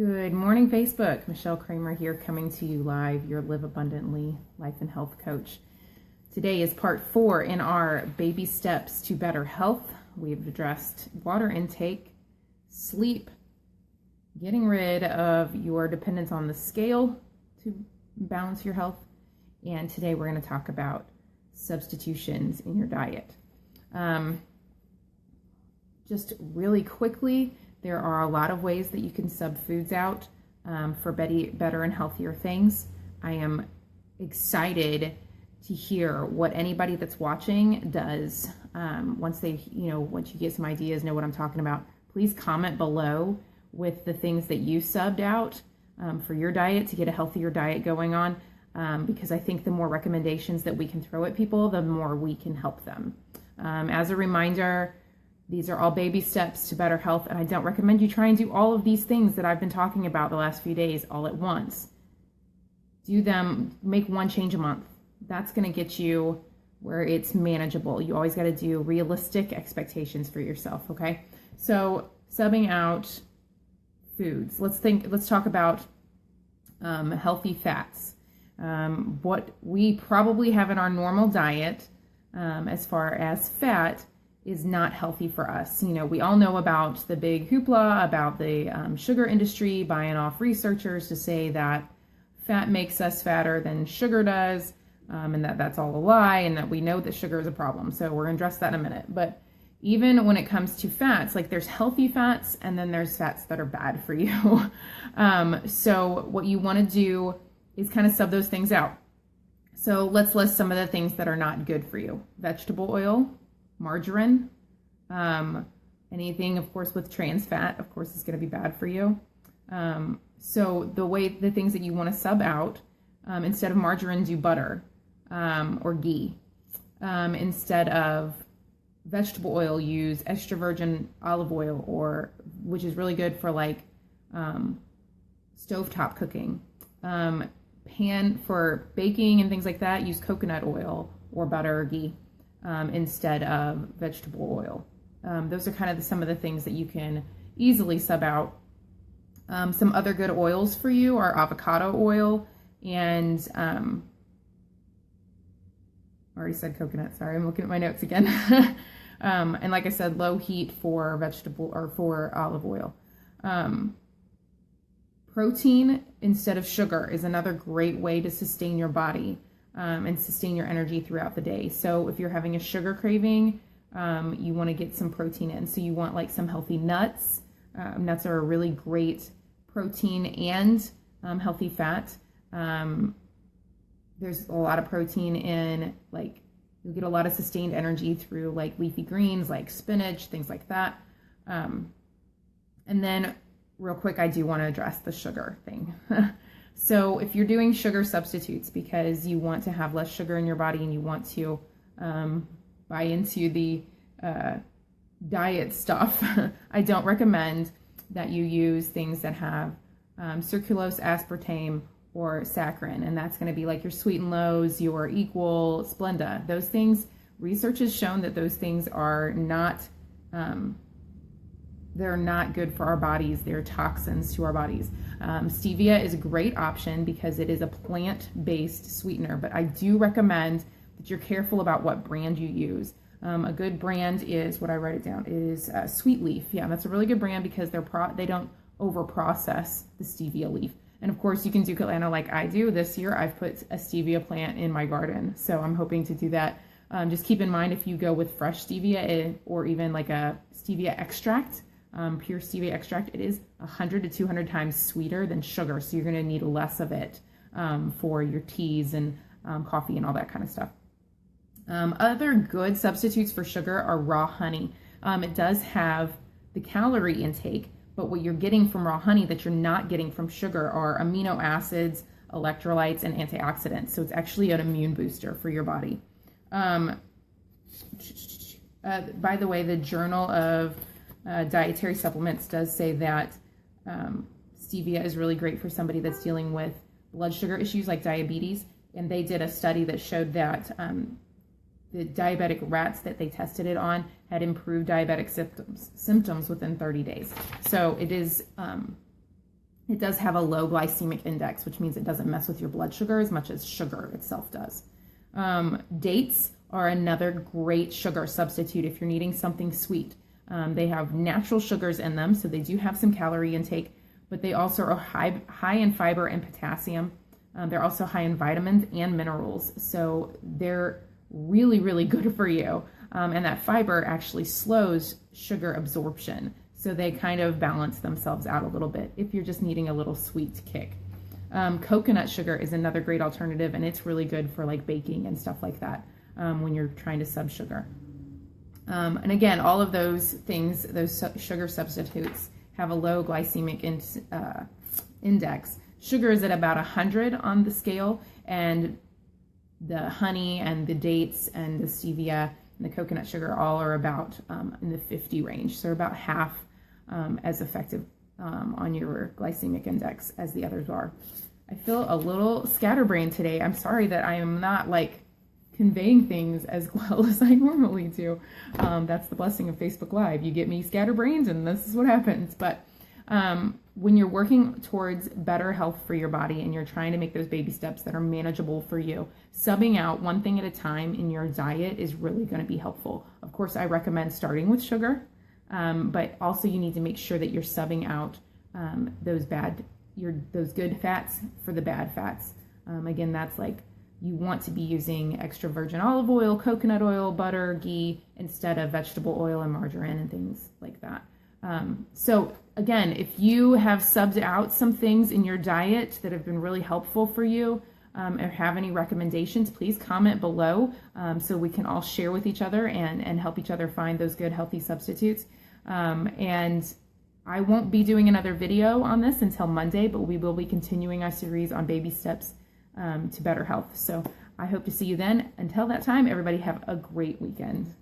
Good morning, Facebook. Michelle Kramer here, coming to you live, your Live Abundantly life and health coach. Today is part 4 in our baby steps to better health. We've addressed water intake, sleep, getting rid of your dependence on the scale to balance your health, and today we're going to talk about substitutions in your diet. Just really quickly, there are a lot of ways that you can sub foods out for better and healthier things. I am excited to hear what anybody that's watching does. Once you get some ideas, know what I'm talking about, please comment below with the things that you subbed out for your diet to get a healthier diet going on. Because I think the more recommendations that we can throw at people, the more we can help them. As a reminder, these are all baby steps to better health, and I don't recommend you try and do all of these things that I've been talking about the last few days all at once. Do them, make one change a month. That's going to get you where it's manageable. You always got to do realistic expectations for yourself, okay? So subbing out foods. Let's talk about healthy fats. What we probably have in our normal diet as far as fat is not healthy for us. You know, we all know about the big hoopla about the sugar industry buying off researchers to say that fat makes us fatter than sugar does, and that's all a lie, and that we know that sugar is a problem. So we're gonna address that in a minute. But even when it comes to fats, like there's healthy fats and then there's fats that are bad for you. So what you wanna do is kind of sub those things out. So let's list some of the things that are not good for you. Vegetable oil, margarine, anything, of course, with trans fat, of course, is going to be bad for you. So the things that you want to sub out, instead of margarine, do butter or ghee. Instead of vegetable oil, use extra virgin olive oil, which is really good for like stovetop cooking. Pan for baking and things like that, use coconut oil or butter or ghee instead of vegetable oil. Those are kind of some of the things that you can easily sub out. Some other good oils for you are avocado oil and I already said coconut, sorry, I'm looking at my notes again. And like I said, low heat for vegetable or for olive oil. Protein instead of sugar is another great way to sustain your body and sustain your energy throughout the day. So if you're having a sugar craving, you want to get some protein in. So you want like some healthy nuts. Nuts are a really great protein and healthy fat. There's a lot of protein in, like, you'll get a lot of sustained energy through like leafy greens, like spinach, things like that. And then real quick, I do want to address the sugar thing. So if you're doing sugar substitutes because you want to have less sugar in your body and you want to buy into the diet stuff, I don't recommend that you use things that have sucralose, aspartame, or saccharin. And that's going to be like your Sweet and Lows, your Equal, Splenda. Those things, research has shown that those things are not they're not good for our bodies. They're toxins to our bodies. Stevia is a great option because it is a plant-based sweetener, but I do recommend that you're careful about what brand you use. A good brand is, what I write it down, is Sweet Leaf. Yeah, that's a really good brand because they don't over-process the stevia leaf. And of course, you can do Atlanta like I do. This year, I've put a stevia plant in my garden, so I'm hoping to do that. Just keep in mind, if you go with fresh stevia or even like a stevia extract, pure stevia extract, it is 100 to 200 times sweeter than sugar. So you're going to need less of it for your teas and coffee and all that kind of stuff. Other good substitutes for sugar are raw honey. It does have the calorie intake, but what you're getting from raw honey that you're not getting from sugar are amino acids, electrolytes, and antioxidants. So it's actually an immune booster for your body. By the way, the Journal of Dietary Supplements does say that stevia is really great for somebody that's dealing with blood sugar issues like diabetes, and they did a study that showed that the diabetic rats that they tested it on had improved diabetic symptoms within 30 days. So it is It does have a low glycemic index, which means it doesn't mess with your blood sugar as much as sugar itself does. Dates are another great sugar substitute if you're needing something sweet. They have natural sugars in them, so they do have some calorie intake, but they also are high in fiber and potassium. They're also high in vitamins and minerals, so they're really, really good for you. And that fiber actually slows sugar absorption, so they kind of balance themselves out a little bit if you're just needing a little sweet kick. Coconut sugar is another great alternative, and it's really good for like baking and stuff like that when you're trying to sub sugar. And again, all of those things, those sugar substitutes, have a low glycemic index. Sugar is at about 100 on the scale, and the honey and the dates and the stevia and the coconut sugar all are about in the 50 range. So about half as effective on your glycemic index as the others are. I feel a little scatterbrained today. I'm sorry that I am not like conveying things as well as I normally do. That's the blessing of Facebook Live. You get me scatterbrained and this is what happens. But when you're working towards better health for your body and you're trying to make those baby steps that are manageable for you, subbing out one thing at a time in your diet is really going to be helpful. Of course, I recommend starting with sugar, but also you need to make sure that you're subbing out those good fats for the bad fats. Again, that's like you want to be using extra virgin olive oil, coconut oil, butter, ghee, instead of vegetable oil and margarine and things like that. So again, if you have subbed out some things in your diet that have been really helpful for you, or have any recommendations, please comment below so we can all share with each other and help each other find those good healthy substitutes. And I won't be doing another video on this until Monday, but we will be continuing our series on baby steps to better health. So I hope to see you then. Until that time, everybody have a great weekend.